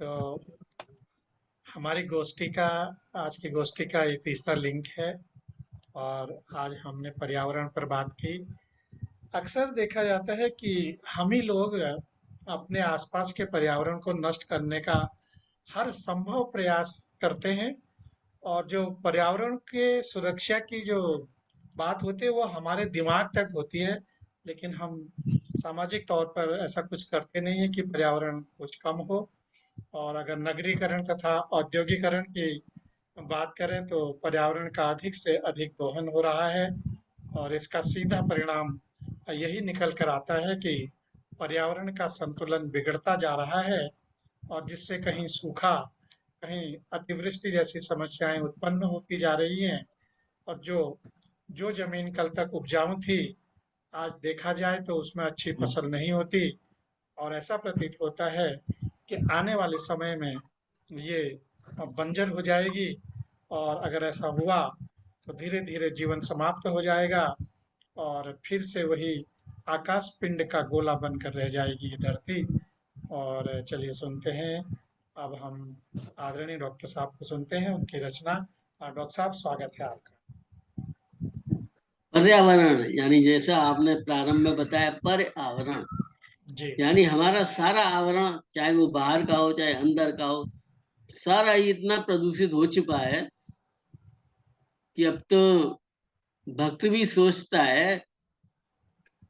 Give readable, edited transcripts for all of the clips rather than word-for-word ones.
तो हमारी गोष्ठी का आज की गोष्ठी का ये तीसरा लिंक है और आज हमने पर्यावरण पर बात की। अक्सर देखा जाता है कि हम ही लोग अपने आसपास के पर्यावरण को नष्ट करने का हर संभव प्रयास करते हैं और जो पर्यावरण के सुरक्षा की जो बात होती है वो हमारे दिमाग तक होती है, लेकिन हम सामाजिक तौर पर ऐसा कुछ करते नहीं है कि पर्यावरण कुछ कम हो। और अगर नगरीकरण तथा औद्योगिकरण की बात करें तो पर्यावरण का अधिक से अधिक दोहन हो रहा है और इसका सीधा परिणाम यही निकल कर आता है कि पर्यावरण का संतुलन बिगड़ता जा रहा है और जिससे कहीं सूखा, कहीं अतिवृष्टि जैसी समस्याएं उत्पन्न होती जा रही हैं और जो जो जमीन कल तक उपजाऊ थी, आज देखा जाए तो उसमें अच्छी फसल नहीं होती और ऐसा प्रतीत होता है कि आने वाले समय में ये बंजर हो जाएगी और अगर ऐसा हुआ तो धीरे धीरे जीवन समाप्त हो जाएगा और फिर से वही आकाश पिंड का गोला बनकर रह जाएगी ये धरती। और चलिए सुनते हैं, अब हम आदरणीय डॉक्टर साहब को सुनते हैं उनकी रचना। डॉक्टर साहब, स्वागत है आपका। पर्यावरण यानी जैसा आपने प्रारंभ में बताया, पर्यावरण जी। यानी हमारा सारा आवरण, चाहे वो बाहर का हो चाहे अंदर का हो, सारा ही इतना प्रदूषित हो चुका है कि अब तो भक्त भी सोचता है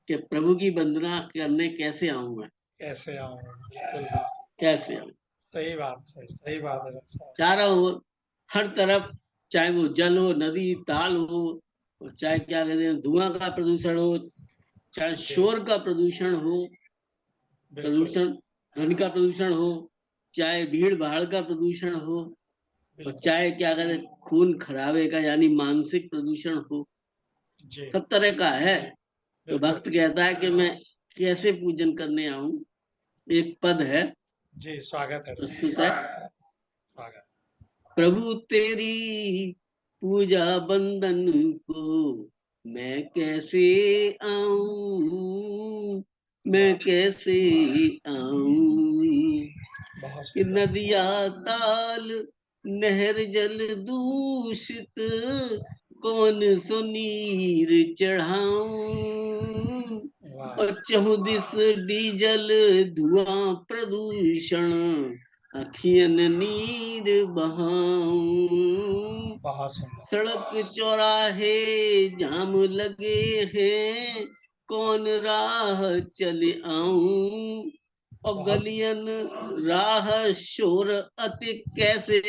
कि प्रभु की वंदना करने कैसे आऊं मैं, कैसे आऊँ, बिल्कुल बिल्कुल। कैसे आऊं। सही बात, सही सही बात है डॉक्टर साहब। चारों ओर, हर तरफ, चाहे वो जल हो, नदी ताल हो, और चाहे क्या कहते हैं धुआं का प्रदूषण हो, चाहे जी। शोर का प्रदूषण हो, बिल्कुल प्रदूषण ध्वनि का प्रदूषण हो, चाहे भीड़ भाड़ का प्रदूषण हो, और बिल्कुल। चाहे क्या कहते हैं खून खराबे का यानी मानसिक प्रदूषण हो, जी। सब तरह का है। तो बिल्कुल। भक्त कहता है कि मैं कैसे पूजन करने आऊं। एक पद है, जी, स्वागत है डॉक्टर प्रस्तुत है। साहब, स्वागत। प्रभु तेरी पूजा बंदन को मैं कैसे आऊं, मैं वाह, कैसे आऊं। बहुत कि सुंदर। नदिया ताल नहर जल दूषित, कौन सो नीर चढ़ाऊं। वाह, और चहुदिस डीजल धुआं प्रदूषण, अखियन नीर बहाऊं। बहुत सुंदर। सड़क चौराहे जाम लगे हैं, कौन राह चले आऊं। और बहुत सुंदर। गलियन राह शोर अति कैसे,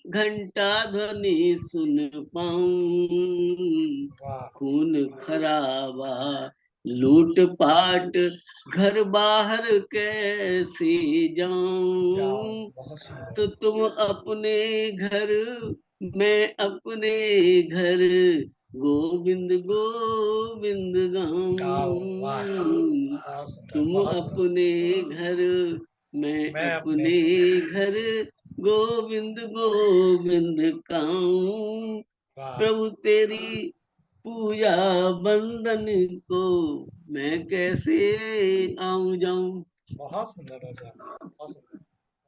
घंटा ध्वनि सुन पाऊं। वाह, खून खराबा लूट पाट घर बाहर कैसे जाओ, जाऊं। बहुत सुंदर। तो तुम अपने घर, मैं अपने घर, गोविंद गोविंद गाओ, वाह, गाऊं। बहुत सुंदर, तुम बहुत सुंदर। अपने घर, मैं मैं अपने अपने घर, गोविंद गोविंद गाऊं। वाह, प्रभु तेरी पूजा बंदन को मैं कैसे आऊं जाऊं। बहुत सुंदर डॉक्टर साहब, बहुत सुंदर,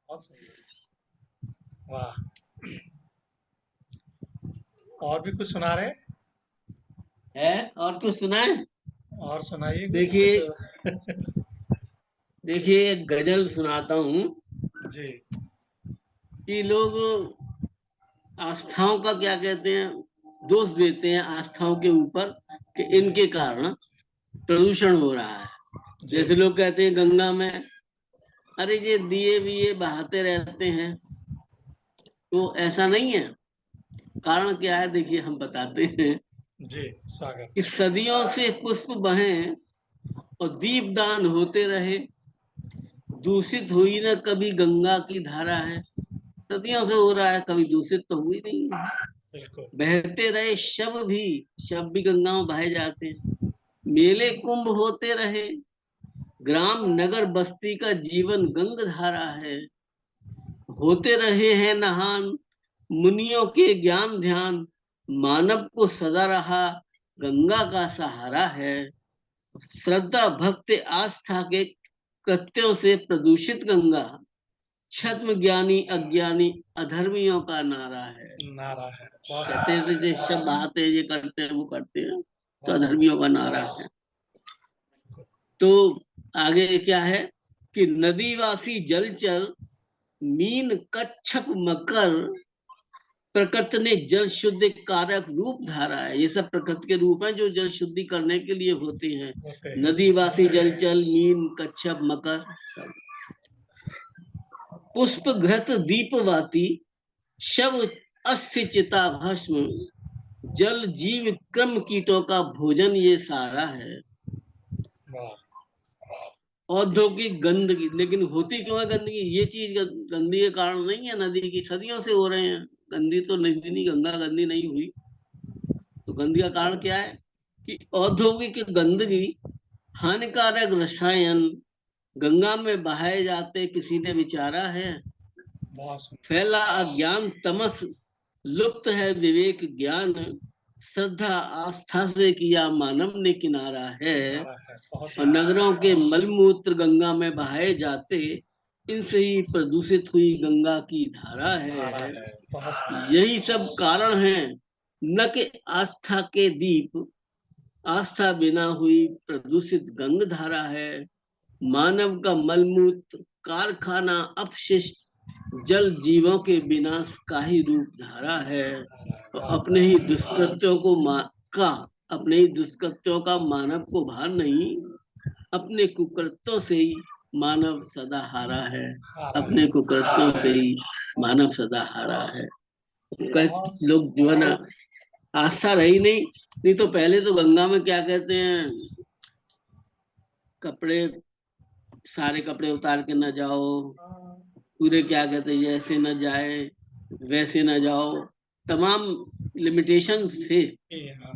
बहुत सुंदर। वाह, और भी कुछ सुना रहे? है और कुछ सुनाए। और सुनाइए कुछ देखिए, तो। देखिए एक गजल सुनाता हूँ जी। कि लोग आस्थाओं का क्या कहते हैं, दोष देते हैं आस्थाओं के ऊपर कि जी। इनके कारण प्रदूषण हो रहा है। जी। जैसे लोग कहते हैं गंगा में, अरे ये दिए विए बहाते रहते हैं। तो ऐसा नहीं है। कारण क्या है, देखिए हम बताते हैं जी, स्वागत। कि सदियों से पुष्प बहें और दीपदान होते रहे, दूषित हुई न कभी गंगा की धारा है। सदियों से हो रहा है, कभी दूषित तो हुई नहीं है। बिल्कुल। बहते रहे शव भी गंगा में बहे जाते हैं। मेले कुंभ होते रहे, ग्राम नगर बस्ती का जीवन गंग धारा है। होते रहे हैं नहान मुनियों के ज्ञान ध्यान, मानव को सदा रहा गंगा का सहारा है। श्रद्धा भक्ति आस्था के कृत्यों से प्रदूषित गंगा, छद्म ज्ञानी अज्ञानी अधर्मियों का नारा है। नारा है। बहुत कहते सुंदर। हैं जो सब बहाते हैं, ये करते हैं, वो करते हैं, तो बहुत सुंदर। अधर्मियों का नारा है। तो आगे क्या है कि नदीवासी जलचर मीन कच्छप मकर प्रकृति ने जल शुद्धि कारक रूप धारा है। ये सब प्रकृति के रूप हैं जो जल शुद्धि करने के लिए होते हैं। होते हैं। नदीवासी जलचर मीन कच्छप मकर सब। पुष्प घृत दीपवाती शव अस्थि चिता भस्म जल जीव क्रम कीटों का भोजन ये सारा है। वाह। औद्योगिक गंदगी, लेकिन होती क्यों है गंदगी? ये चीज गंदगी के कारण नहीं है, नदी की सदियों से हो रहे हैं। गंदी तो नदी नहीं, गंगा गंदी नहीं हुई। तो गंदगी का कारण क्या है कि औद्योगिक गंदगी, हानिकारक रसायन गंगा में बहाए जाते, किसी ने विचारा है? बहुत सुंदर। फैला अज्ञान तमस, लुप्त है विवेक ज्ञान, श्रद्धा आस्था से किया मानव ने किनारा है। नारा है। बहुत और सुंदर। नगरों के मलमूत्र गंगा में बहाए जाते, इनसे ही प्रदूषित हुई गंगा की धारा धारा है। है। बहुत सुंदर। यही सब कारण है, न कि आस्था के दीप, आस्था बिना हुई प्रदूषित गंग धारा है। मानव का मलमूत्र कारखाना अपशिष्ट, जल जीवों के विनाश का ही रूप धारा है। धारा है। तो बहुत अपने ही दुष्कृत्यों को का अपने ही दुष्कृत्यों का मानव को भान नहीं, अपने कुकृत्यों से ही मानव सदा हारा है। हारा है। अपने कुकृत्यों से ही मानव सदा हारा है। बहुत लोग जो है ना, आस्था रही नहीं। नहीं तो पहले तो गंगा में क्या कहते हैं, कपड़े, सारे कपड़े उतार के न जाओ, सुंदर। पूरे क्या कहते हैं, जैसे न जाए वैसे न जाओ, तमाम लिमिटेशंस थे। हाँ।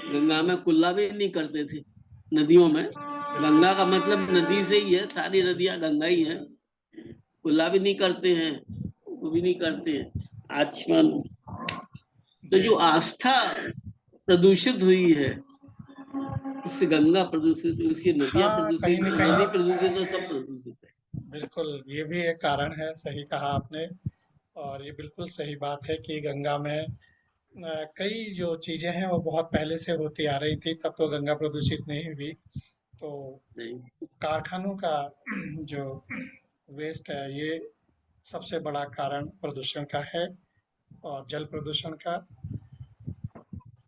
गंगा में कुल्ला भी नहीं करते थे नदियों में। बिल्कुल। गंगा का मतलब नदी से ही है, सारी नदी नदियां से। गंगा ही है। कुल्ला भी नहीं करते हैं, वो भी नहीं करते हैं आचमन। तो जी। जो आस्था प्रदूषित हुई है, इससे गंगा प्रदूषित हुई, इससे नदियां हाँ, कहीं प्रदूषित, न नदी कहीं। प्रदूषित तो सब प्रदूषित है। बिल्कुल, ये भी एक कारण है, सही कहा आपने। और ये बिल्कुल सही बात है कि गंगा में कई जो चीज़ें हैं वो बहुत पहले से होती आ रही थी, तब तो गंगा प्रदूषित नहीं हुई। तो नहीं। कारखानों का जो वेस्ट है, ये सबसे बड़ा कारण प्रदूषण का है। और जल प्रदूषण का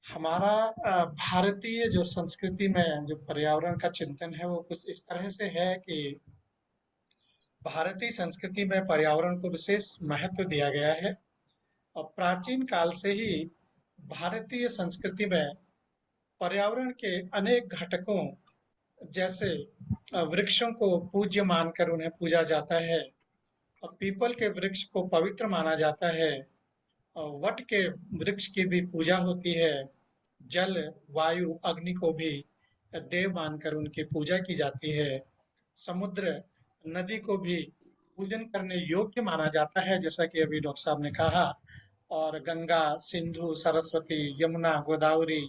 हमारा भारतीय जो संस्कृति में जो पर्यावरण का चिंतन है वो कुछ इस तरह से है कि भारतीय संस्कृति में पर्यावरण को विशेष महत्व दिया गया है। और प्राचीन काल से ही भारतीय संस्कृति में पर्यावरण के अनेक घटकों जैसे वृक्षों को पूज्य मानकर उन्हें पूजा जाता है। और पीपल के वृक्ष को पवित्र माना जाता है। और वट के वृक्ष की भी पूजा होती है। जल, वायु, अग्नि को भी देव मानकर उनकी पूजा की जाती है। समुद्र, नदी को भी पूजन करने योग्य माना जाता है, जैसा कि अभी डॉक्टर साहब ने कहा। और गंगा, सिंधु, सरस्वती, यमुना, गोदावरी,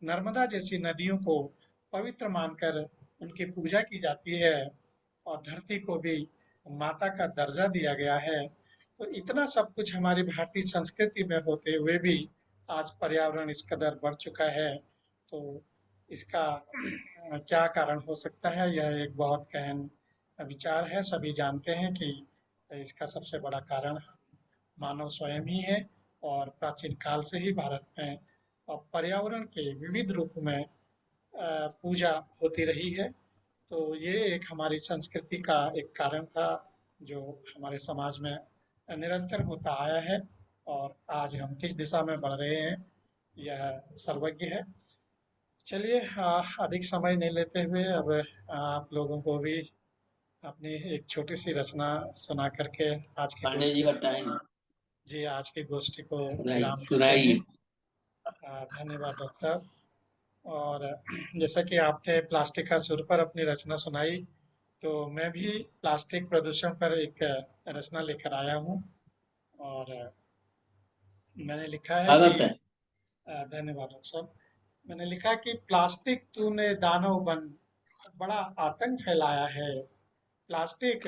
नर्मदा जैसी नदियों को पवित्र मानकर उनकी पूजा की जाती है। और धरती को भी माता का दर्जा दिया गया है। तो इतना सब कुछ हमारी भारतीय संस्कृति में होते हुए भी आज पर्यावरण इस कदर बढ़ चुका है। तो इसका क्या कारण हो सकता है, यह एक बहुत गहन विचार है। सभी जानते हैं कि इसका सबसे बड़ा कारण मानव स्वयं ही है। और प्राचीन काल से ही भारत में पर्यावरण के विविध रूप में पूजा होती रही है। तो ये एक हमारी संस्कृति का एक कारण था जो हमारे समाज में निरंतर होता आया है। और आज हम किस दिशा में बढ़ रहे हैं यह सर्वज्ञ है। चलिए, अधिक समय नहीं लेते हुए अब आप लोगों को भी अपनी एक छोटी सी रचना सुना करके आज की पांडे जी गोष्ठी का टाइम। जी आज की गोष्ठी को सुनाइए विराम देते हैं। सुनाइए। धन्यवाद डॉक्टर साहब। और जैसा कि आपने प्लास्टिक का सुर पर अपनी रचना सुनाई, तो मैं भी प्लास्टिक प्रदूषण पर एक रचना लेकर आया हूँ। और मैंने लिखा है कि स्वागत है। धन्यवाद डॉक्टर साहब। मैंने लिखा कि प्लास्टिक तूने दानव बन बड़ा आतंक फैलाया है। प्लास्टिक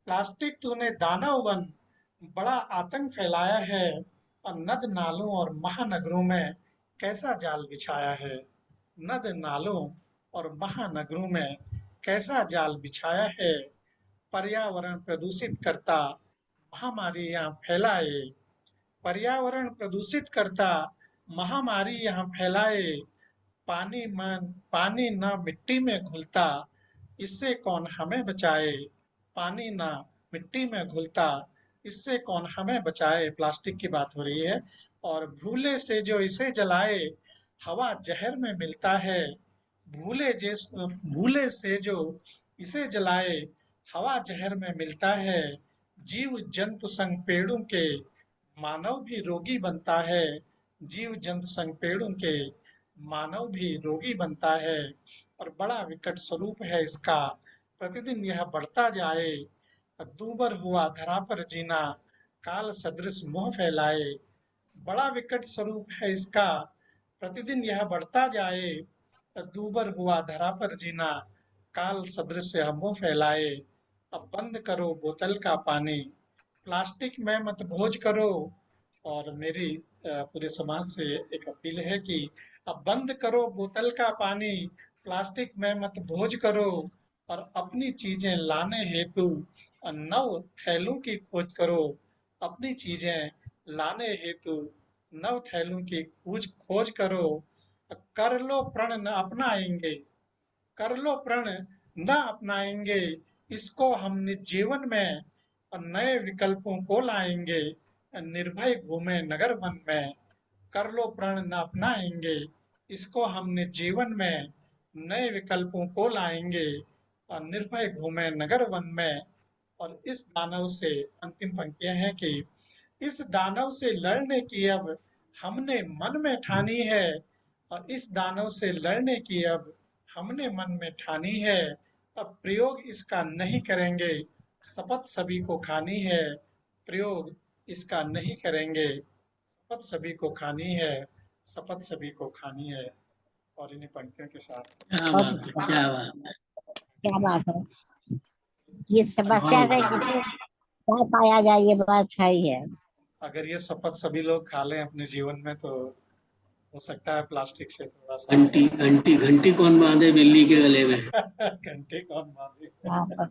प्लास्टिक तूने दानव बन बड़ा आतंक फैलाया है, और नद नालों और महानगरों में कैसा जाल बिछाया है। नद नालों और महानगरों में कैसा जाल बिछाया है। पर्यावरण प्रदूषित करता महामारी यहाँ फैलाए। पर्यावरण प्रदूषित करता महामारी यहाँ फैलाए। पानी ना मिट्टी में घुलता, इससे कौन हमें बचाए। पानी ना मिट्टी में घुलता, इससे कौन हमें बचाए। प्लास्टिक की बात हो रही है। और भूले से जो इसे जलाए, हवा जहर में मिलता है। भूले से जो इसे जलाए, हवा जहर में मिलता है। जीव जंतु संग पेड़ों के मानव भी रोगी बनता है। जीव जंतु संग पेड़ों के मानव भी रोगी बनता है। और बड़ा विकट स्वरूप है इसका, प्रतिदिन यह बढ़ता जाए। दूबर हुआ धरा पर जीना, काल सदृश मोह फैलाए। बड़ा विकट स्वरूप है इसका, प्रतिदिन यह बढ़ता जाए। दूबर हुआ धरा पर जीना, काल सदृश यह मोह फैलाए। अब बंद करो बोतल का पानी, प्लास्टिक में मत भोज करो। और मेरी पूरे समाज से एक अपील है कि अब बंद करो बोतल का पानी, प्लास्टिक में मत भोज करो। और अपनी चीजें लाने हेतु नव थैलों की खोज करो। अपनी चीजें लाने हेतु नव थैलों की खोज खोज करो। कर लो प्रण न अपनाएंगे, कर लो प्रण न अपनाएंगे, इसको हम निज जीवन में और नए विकल्पों को लाएंगे। निर्भय घूमे नगर वन में, कर लो प्रण न अपनाएंगे, इसको हम निज जीवन में नए विकल्पों को लाएंगे। और निर्भय घूमे नगर वन में। और इस दानव से अंतिम पंक्तियां हैं कि इस दानव से लड़ने की अब हमने मन में ठानी है। और इस दानव से लड़ने की अब हमने मन में ठानी है। अब प्रयोग इसका नहीं करेंगे, शपथ सभी को खानी है। प्रयोग इसका नहीं करेंगे, शपथ सभी को खानी है। शपथ सभी को खानी है। और इन्हीं पंक्तियों के साथ क्या बहुत बात है, क्या बात है। क्या बात है। ये समस्या बहुत से किसे क्या पाया जाए, ये बात है ही है। अगर ये शपथ सभी लोग खा लें अपने जीवन में, तो हो सकता है प्लास्टिक से थोड़ा सा घंटी घंटी घंटी कौन बांधे बिल्ली के गले में। घंटे कौन बांधे। हाँ, तो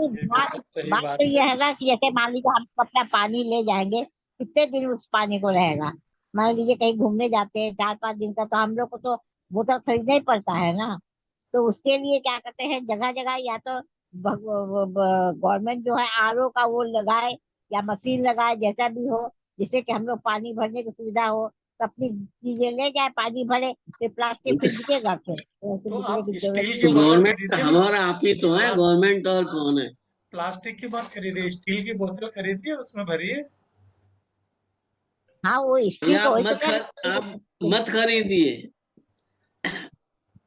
नहीं, ये बात बिल्कुल सही बात तो बात ये है। है ना कि जैसे मान लीजिए हम अपना पानी ले जाएंगे, कितने दिन उस पानी को रहेगा। मान लीजिए कहीं घूमने जाते हैं 4-5 दिन का, तो हम लोग को तो बोतल खरीदना ही पड़ता है ना। तो उसके लिए क्या कहते हैं, जगह जगह या तो गवर्नमेंट जो है आरओ का वो लगाए, या मशीन लगाए, जैसा भी हो, जिससे कि हम लोग पानी भरने की सुविधा हो। तो अपनी चीजें ले जाए, पानी भरे, फिर प्लास्टिक फिर बिकेगा क्यों, तो ऐसे तो बिकने आप की जरूरत स्टील की नहीं। बोतल गवर्नमेंट खरीदिए ना। हमारा आप ही तो है, प्लास, गवर्नमेंट और कौन है। प्लास्टिक की मत खरीदिए, स्टील की बोतल खरीदिए, उसमें भरिए। हाँ, वो ये स्टील का वही तो कह आप रहे मत खरीदिए।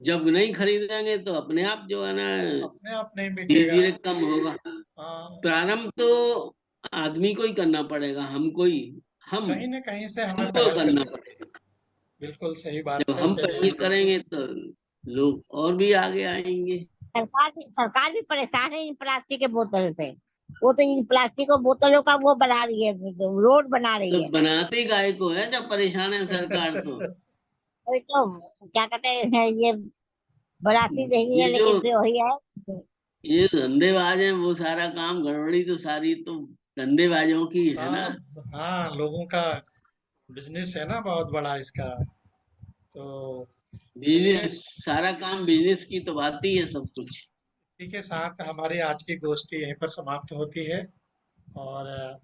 जब नहीं खरीदेंगे तो अपने आप जो है ना अपने आप नहीं धीरे बिकेगा। धीरे कम होगा। हाँ, प्रारंभ तो आदमी को ही करना पड़ेगा, हमको ही। हम कहीं न कहीं से हमें हमको पहल करना करनी पड़ेगी। पड़ेगा। बिल्कुल सही बात जब है। हम चलिए, पहल करेंगे तो लोग और भी आगे आएंगे। सरकार भी परेशान है इन प्लास्टिक के बोतल से। वो तो इन प्लास्टिक के बोतलों का वो बना रही है, रोड बना रही तो है। बनाती गाय को है जब परेशान है सरकार तो। वही तो, क्या कहते हैं, ये बनाती नहीं है, ये जो लेकिन फिर वही है। ये धंधेबाज हैं वो सारा काम गड़बड़ी तो सारी तो धंधेबाजों की है ना। हाँ, हाँ, लोगों का बिज़नेस है ना बहुत बड़ा इसका। तो चलिए, बिजनेस, सारा काम बिजनेस की तो बात ही है सब कुछ। इसी के साथ हमारी आज की गोष्ठी यहीं पर समाप्त होती है। और